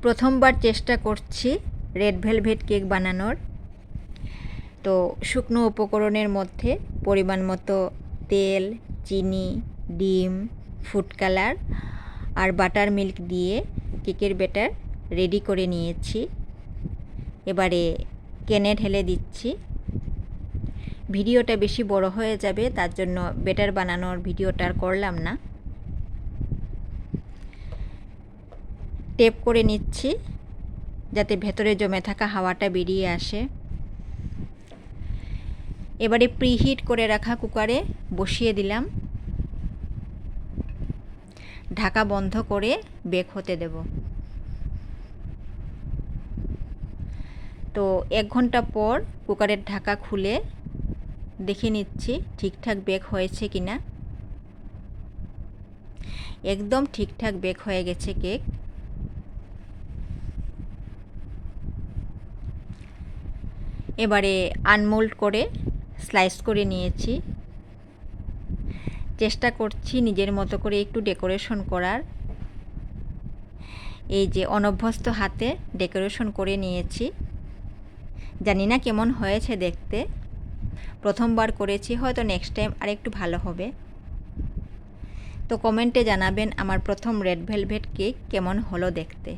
প্রথমবার চেষ্টা করছি রেড ভেলভেট কেক বানানোর। তো শুকনো উপকরণের মধ্যে পরিমাণ মতো তেল, চিনি, ডিম, ফুড কালার আর বাটার মিল্ক দিয়ে কেকের ব্যাটার রেডি করে নিয়েছি। এবারে কেনে ঢেলে দিচ্ছি। ভিডিওটা বেশি বড় হয়ে যাবে, তার জন্য ব্যাটার বানানোর ভিডিওটা আর করলাম না। টেপ করে নিচ্ছি যাতে ভেতরে জমে থাকা হাওয়াটা বেরিয়ে আসে। এবারে প্রিহিট করে রাখা কুকারে বসিয়ে দিলাম। ঢাকা বন্ধ করে বেক হতে দেব। তো 1 ঘন্টা পর কুকারের ঢাকা খুলে দেখে নিচ্ছি ঠিকঠাক বেক হয়েছে কিনা। একদম ঠিকঠাক বেক হয়ে গেছে কেক। এবারে আনমোল্ড করে স্লাইস করে নিয়েছি। চেষ্টা করছি নিজের মতো করে একটু ডেকোরেশন করার। এই যে অনভ্যস্ত হাতে ডেকোরেশন করে নিয়েছি। জানি না কেমন হয়েছে দেখতে, প্রথমবার করেছি, হয়তো নেক্সট টাইম আরেকটু ভালো হবে। তো কমেন্টে জানাবেন আমার প্রথম রেড ভেলভেট কেক কেমন হলো দেখতে।